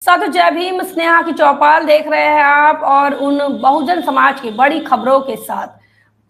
साधु जय भीम, स्नेहा की चौपाल देख रहे हैं आप और उन बहुजन समाज की बड़ी खबरों के साथ।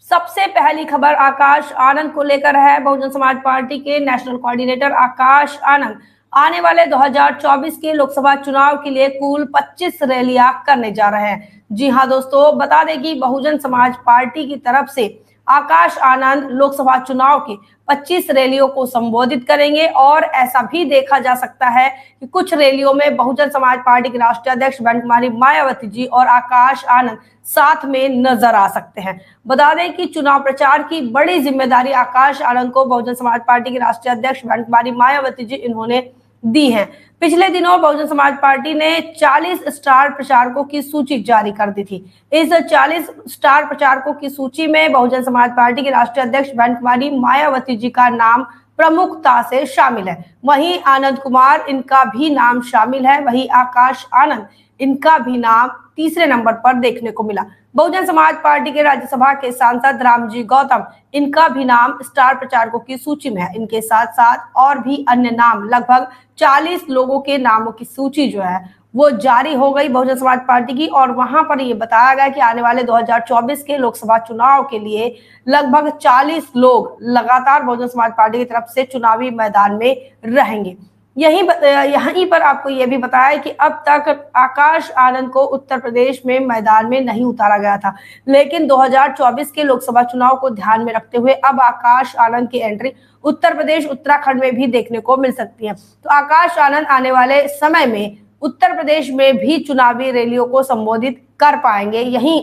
सबसे पहली खबर आकाश आनंद को लेकर है। बहुजन समाज पार्टी के नेशनल कोऑर्डिनेटर आकाश आनंद आने वाले 2024 के लोकसभा चुनाव के लिए कुल 25 रैलियां करने जा रहे हैं। जी हां दोस्तों, बता दें कि बहुजन समाज पार्टी की तरफ से आकाश आनंद लोकसभा चुनाव की 25 रैलियों को संबोधित करेंगे और ऐसा भी देखा जा सकता है कि कुछ रैलियों में बहुजन समाज पार्टी के राष्ट्रीय अध्यक्ष बहन कुमारी मायावती जी और आकाश आनंद साथ में नजर आ सकते हैं। बता दें कि चुनाव प्रचार की बड़ी जिम्मेदारी आकाश आनंद को बहुजन समाज पार्टी के राष्ट्रीय अध्यक्ष बहन कुमारी मायावती जी इन्होंने दी है। पिछले दिनों बहुजन समाज पार्टी ने 40 स्टार प्रचारकों की सूची जारी कर दी थी। इस 40 स्टार प्रचारकों की सूची में बहुजन समाज पार्टी के राष्ट्रीय अध्यक्ष बहन कुमारी मायावती जी का नाम प्रमुखता से शामिल है। वहीं आनंद कुमार इनका भी नाम शामिल है। वहीं आकाश आनंद इनका भी नाम तीसरे नंबर पर देखने को मिला। बहुजन समाज पार्टी के राज्यसभा के सांसद रामजी गौतम, इनका भी नाम स्टार प्रचारकों की सूची में है। इनके साथ साथ और भी अन्य नाम, लगभग 40 लोगों के नामों की सूची जो है वो जारी हो गई बहुजन समाज पार्टी की, और वहां पर ये बताया गया कि आने वाले 2024 के लोकसभा चुनाव के लिए लगभग 40 लोग लगातार बहुजन समाज पार्टी की तरफ से चुनावी मैदान में रहेंगे। यहीं पर आपको यह भी बताया कि अब तक आकाश आनंद को उत्तर प्रदेश में मैदान में नहीं उतारा गया था, लेकिन 2024 के लोकसभा चुनाव को ध्यान में रखते हुए अब आकाश आनंद की एंट्री उत्तर प्रदेश, उत्तराखंड में भी देखने को मिल सकती है। तो आकाश आनंद आने वाले समय में उत्तर प्रदेश में भी चुनावी रैलियों को संबोधित कर पाएंगे। यहीं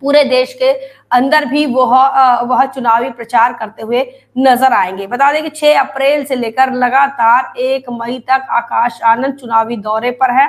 पूरे देश के अंदर भी वह चुनावी प्रचार करते हुए नजर आएंगे। बता दें कि 6 अप्रैल से लेकर लगातार 1 मई तक आकाश आनंद चुनावी दौरे पर है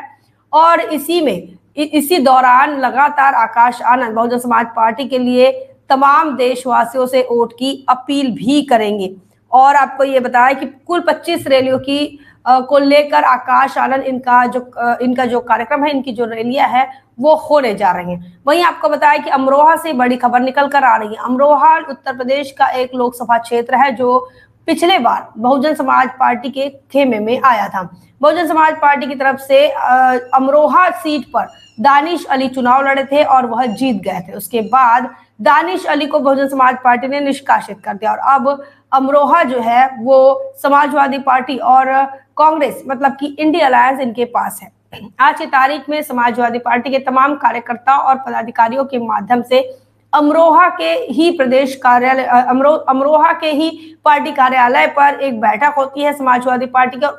और इसी दौरान लगातार आकाश आनंद बहुजन समाज पार्टी के लिए तमाम देशवासियों से वोट की अपील भी करेंगे। और आपको ये बताया कि कुल 25 रैलियों की को लेकर आकाश आनंद इनका जो कार्यक्रम है, इनकी जो रैलियां है वो होने जा रही हैं। वहीं आपको बताया कि अमरोहा से बड़ी खबर निकल कर आ रही है। अमरोहा उत्तर प्रदेश का एक लोकसभा क्षेत्र है जो पिछले बार बहुजन समाज पार्टी के खेमे में आया था। बहुजन समाज पार्टी की तरफ से अमरोहा सीट पर दानिश अली चुनाव लड़े थे और वह जीत गए थे। उसके बाद दानिश अली को बहुजन समाज पार्टी ने निष्कासित कर दिया और अब अमरोहा जो है वो समाजवादी पार्टी और कांग्रेस, मतलब कि इंडिया अलायंस, इनके पास है। आज की तारीख में समाजवादी पार्टी के तमाम कार्यकर्ताओं और पदाधिकारियों के माध्यम से अमरोहा के ही प्रदेश कार्यालय अमरोहा के ही पार्टी कार्यालय पर एक बैठक होती है समाजवादी पार्टी का।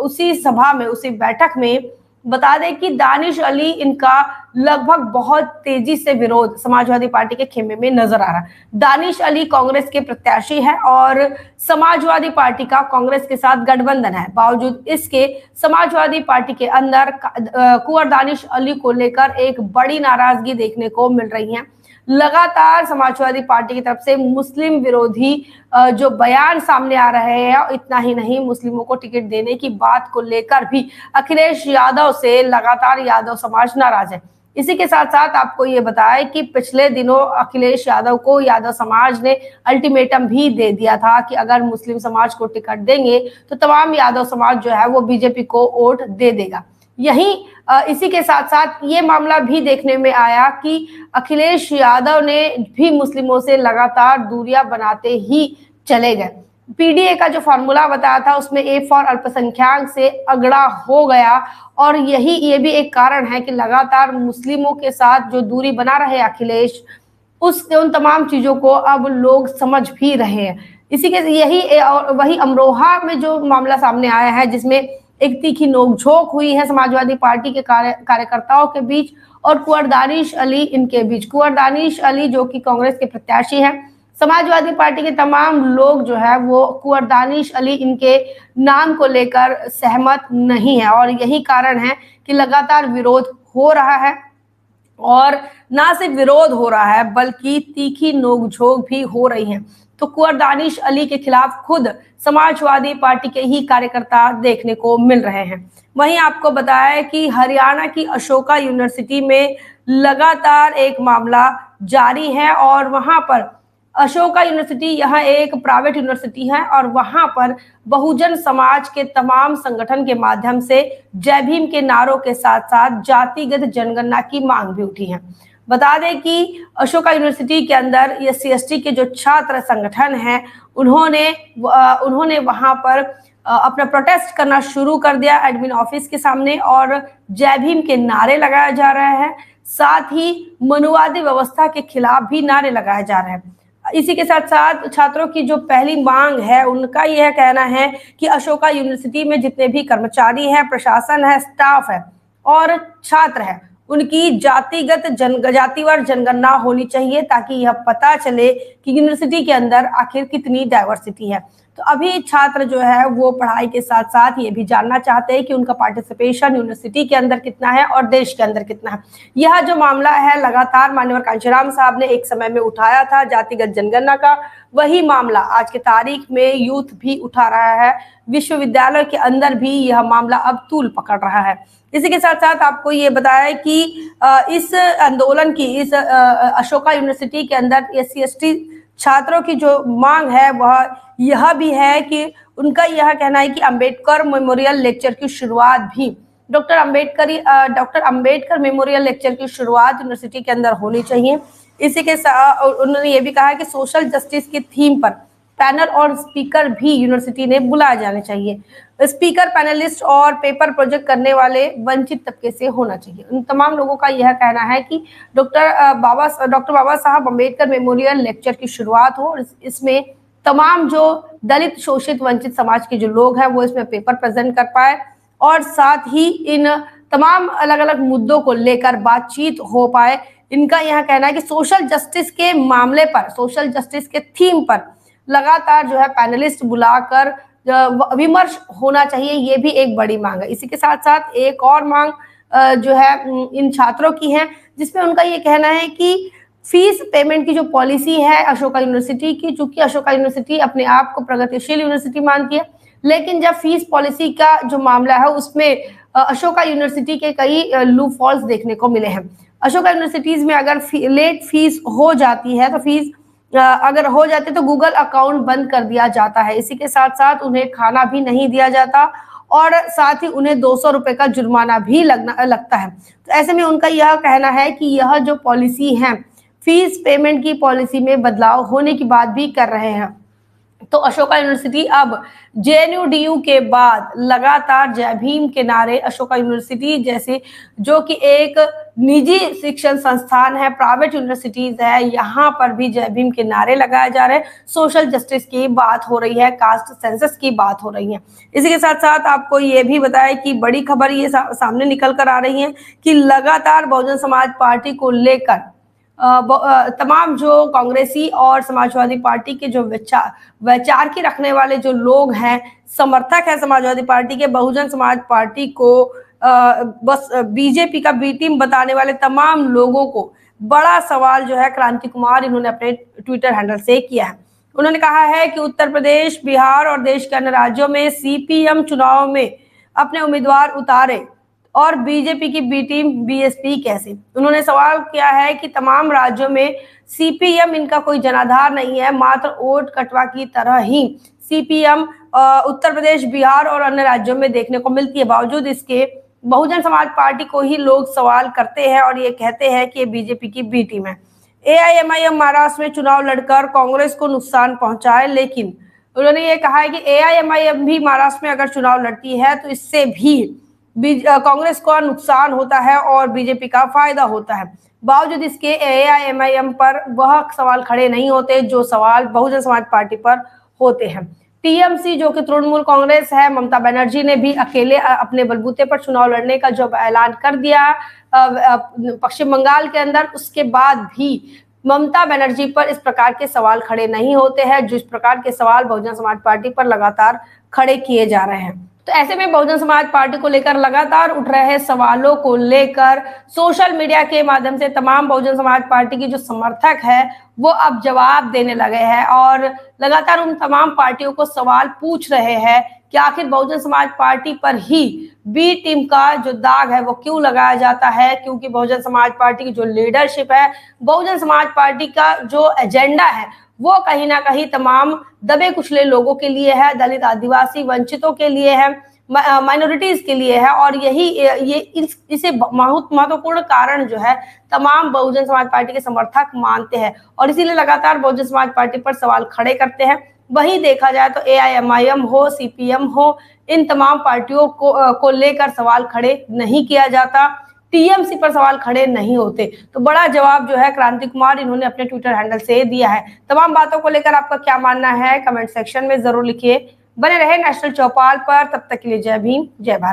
उसी सभा में, उसी बैठक में बता दें कि दानिश अली इनका लगभग बहुत तेजी से विरोध समाजवादी पार्टी के खेमे में नजर आ रहा है। दानिश अली कांग्रेस के प्रत्याशी हैं और समाजवादी पार्टी का कांग्रेस के साथ गठबंधन है। बावजूद इसके समाजवादी पार्टी के अंदर कुंवर दानिश अली को लेकर एक बड़ी नाराजगी देखने को मिल रही है। लगातार समाजवादी पार्टी की तरफ से मुस्लिम विरोधी जो बयान सामने आ रहे हैं, इतना ही नहीं, मुस्लिमों को टिकट देने की बात को लेकर भी अखिलेश यादव से लगातार यादव समाज नाराज है। इसी के साथ साथ आपको ये बताया कि पिछले दिनों अखिलेश यादव को यादव समाज ने अल्टीमेटम भी दे दिया था कि अगर मुस्लिम समाज को टिकट देंगे तो तमाम यादव समाज जो है वो बीजेपी को वोट दे देगा। यहीं इसी के साथ साथ ये मामला भी देखने में आया कि अखिलेश यादव ने भी मुस्लिमों से लगातार दूरियां बनाते ही चले गए। पीडीए का जो फॉर्मूला बताया था उसमें ए फॉर अल्पसंख्यक से अगड़ा हो गया और ये भी एक कारण है कि लगातार मुस्लिमों के साथ जो दूरी बना रहे अखिलेश, उन तमाम चीजों को अब लोग समझ भी रहे हैं। इसी के वही अमरोहा में जो मामला सामने आया है जिसमें एक तीखी नोकझोंक हुई है समाजवादी पार्टी के कार्यकर्ताओं के बीच और कुंवर दानिश अली इनके बीच। कुंवर दानिश अली जो कि कांग्रेस के प्रत्याशी हैं, समाजवादी पार्टी के तमाम लोग जो है वो कुंवर दानिश अली इनके नाम को लेकर सहमत नहीं है और यही कारण है कि लगातार विरोध हो रहा है। और ना सिर्फ विरोध हो रहा है बल्कि तीखी नोकझोंक भी हो रही है। तो कुंवर दानिश अली के खिलाफ खुद समाजवादी पार्टी के ही कार्यकर्ता देखने को मिल रहे हैं। वहीं आपको बताया कि हरियाणा की अशोका यूनिवर्सिटी में लगातार एक मामला जारी है और वहां पर अशोका यूनिवर्सिटी यह एक प्राइवेट यूनिवर्सिटी है और वहां पर बहुजन समाज के तमाम संगठन के माध्यम से जय भीम के नारों के साथ साथ जातिगत जनगणना की मांग भी उठी है। बता दें कि अशोका यूनिवर्सिटी के अंदर SC/ST के जो छात्र संगठन हैं उन्होंने वहां पर अपना प्रोटेस्ट करना शुरू कर दिया एडमिन ऑफिस के सामने और जय भीम के नारे लगाए जा रहे हैं, साथ ही मनुवादी व्यवस्था के खिलाफ भी नारे लगाए जा रहे हैं। इसी के साथ साथ छात्रों की जो पहली मांग है उनका यह कहना है कि अशोका यूनिवर्सिटी में जितने भी कर्मचारी हैं, प्रशासन है, स्टाफ है और छात्र है, उनकी जातिवार जनगणना होनी चाहिए ताकि यह पता चले कि यूनिवर्सिटी के अंदर आखिर कितनी डाइवर्सिटी है। तो अभी छात्र जो है वो पढ़ाई के साथ साथ ये भी जानना चाहते हैं कि उनका पार्टिसिपेशन यूनिवर्सिटी के अंदर कितना है और देश के अंदर कितना है। यह जो मामला है लगातार माननीय कांशीराम साहब ने एक समय में उठाया था जातिगत जनगणना का, वही मामला आज के तारीख में यूथ भी उठा रहा है। विश्वविद्यालय के अंदर भी यह मामला अब तूल पकड़ रहा है। इसी के साथ साथ आपको ये बताया कि इस आंदोलन की अशोका यूनिवर्सिटी के अंदर SC/ST छात्रों की जो मांग है वह यह भी है कि उनका यह कहना है कि अंबेडकर मेमोरियल लेक्चर की शुरुआत भी डॉक्टर अंबेडकर मेमोरियल लेक्चर की शुरुआत यूनिवर्सिटी के अंदर होनी चाहिए। इसी के साथ उन्होंने ये भी कहा कि सोशल जस्टिस की थीम पर पैनल और स्पीकर भी यूनिवर्सिटी ने बुलाए जाने चाहिए। स्पीकर, पैनलिस्ट और पेपर प्रोजेक्ट करने वाले वंचित तबके से होना चाहिए। उन तमाम लोगों का यह कहना है कि डॉक्टर बाबा साहब अम्बेडकर मेमोरियल लेक्चर की शुरुआत हो, इसमें तमाम जो दलित, शोषित, वंचित समाज के जो लोग हैं वो इसमें पेपर प्रेजेंट कर पाए और साथ ही इन तमाम अलग अलग मुद्दों को लेकर बातचीत हो पाए। इनका यह कहना है कि सोशल जस्टिस के मामले पर, सोशल जस्टिस के थीम पर लगातार जो है पैनलिस्ट बुलाकर विमर्श होना चाहिए, ये भी एक बड़ी मांग है। इसी के साथ साथ एक और मांग जो है इन छात्रों की है, जिसमें उनका ये कहना है कि फीस पेमेंट की जो पॉलिसी है अशोका यूनिवर्सिटी की, चूंकि अशोका यूनिवर्सिटी अपने आप को प्रगतिशील यूनिवर्सिटी मानती है, लेकिन जब फीस पॉलिसी का जो मामला है उसमें अशोका यूनिवर्सिटी के कई लूप हॉल्स देखने को मिले हैं। अशोका यूनिवर्सिटीज में अगर लेट फीस हो जाती है तो अगर हो जाती है तो गूगल अकाउंट बंद कर दिया जाता है। इसी के साथ साथ उन्हें खाना भी नहीं दिया जाता और साथ ही उन्हें 200 रुपए का जुर्माना भी लगता है। तो ऐसे में उनका यह कहना है कि यह जो पॉलिसी है, फीस पेमेंट की पॉलिसी में बदलाव होने की बात भी कर रहे हैं। तो अशोका यूनिवर्सिटी अब JNU-DU के बाद लगातार जय भीम के नारे अशोका यूनिवर्सिटी जैसे, जो कि एक निजी शिक्षण संस्थान है, प्राइवेट यूनिवर्सिटीज है, यहाँ पर भी जय भीम के नारे लगाए जा रहे हैं। सोशल जस्टिस की बात हो रही है, कास्ट सेंसस की बात हो रही है। इसी के साथ साथ आपको ये भी बताया कि बड़ी खबर ये सामने निकल कर आ रही है कि लगातार बहुजन समाज पार्टी को लेकर तमाम जो कांग्रेसी और समाजवादी पार्टी के जो वैचार की रखने वाले जो लोग हैं, समर्थक है समाजवादी पार्टी के, बहुजन समाज पार्टी को बस बीजेपी का बी टीम बताने वाले तमाम लोगों को बड़ा सवाल जो है क्रांति कुमार इन्होंने अपने ट्विटर हैंडल से किया है। उन्होंने कहा है कि उत्तर प्रदेश, बिहार और देश के अन्य राज्यों में CPM चुनाव में अपने उम्मीदवार उतारे और बीजेपी की बी टीम BSP कैसे। उन्होंने सवाल किया है कि तमाम राज्यों में CPM इनका कोई जनाधार नहीं है, मात्र वोट कटवा की तरह ही CPM उत्तर प्रदेश, बिहार और अन्य राज्यों में देखने को मिलती है। बावजूद इसके बहुजन समाज पार्टी को ही लोग सवाल करते हैं और ये कहते हैं कि ये बीजेपी की बी टीम है। AIMIM महाराष्ट्र में चुनाव लड़कर कांग्रेस को नुकसान पहुंचाए, लेकिन उन्होंने ये कहा है कि AIMIM भी महाराष्ट्र में अगर चुनाव लड़ती है तो इससे भी कांग्रेस को नुकसान होता है और बीजेपी का फायदा होता है। बावजूद इसके AIMIM पर वह सवाल खड़े नहीं होते जो सवाल बहुजन समाज पार्टी पर होते हैं। TMC जो कि तृणमूल कांग्रेस है, ममता बनर्जी ने भी अकेले अपने बलबूते पर चुनाव लड़ने का जो ऐलान कर दिया पश्चिम बंगाल के अंदर, उसके बाद भी ममता बनर्जी पर इस प्रकार के सवाल खड़े नहीं होते हैं जिस प्रकार के सवाल बहुजन समाज पार्टी पर लगातार खड़े किए जा रहे हैं। तो ऐसे में बहुजन समाज पार्टी को लेकर लगातार उठ रहे सवालों को लेकर सोशल मीडिया के माध्यम से तमाम बहुजन समाज पार्टी की जो समर्थक है वो अब जवाब देने लगे हैं और लगातार उन तमाम पार्टियों को सवाल पूछ रहे हैं कि आखिर बहुजन समाज पार्टी पर ही बी टीम का जो दाग है वो क्यों लगाया जाता है, क्योंकि बहुजन समाज पार्टी की जो लीडरशिप है, बहुजन समाज पार्टी का जो एजेंडा है वो कहीं ना कहीं तमाम दबे कुचले लोगों के लिए है, दलित, आदिवासी, वंचितों के लिए है, माइनॉरिटीज के लिए है। और यही इसे बहुत महत्वपूर्ण कारण जो है तमाम बहुजन समाज पार्टी के समर्थक मानते हैं और इसीलिए लगातार बहुजन समाज पार्टी पर सवाल खड़े करते हैं। वहीं देखा जाए तो AIMIM हो, CPM हो, इन तमाम पार्टियों को लेकर सवाल खड़े नहीं किया जाता, TMC पर सवाल खड़े नहीं होते। तो बड़ा जवाब जो है क्रांति कुमार इन्होंने अपने ट्विटर हैंडल से दिया है। तमाम बातों को लेकर आपका क्या मानना है कमेंट सेक्शन में जरूर लिखिए। बने रहे नेशनल चौपाल पर, तब तक के लिए जय भीम, जय भारत।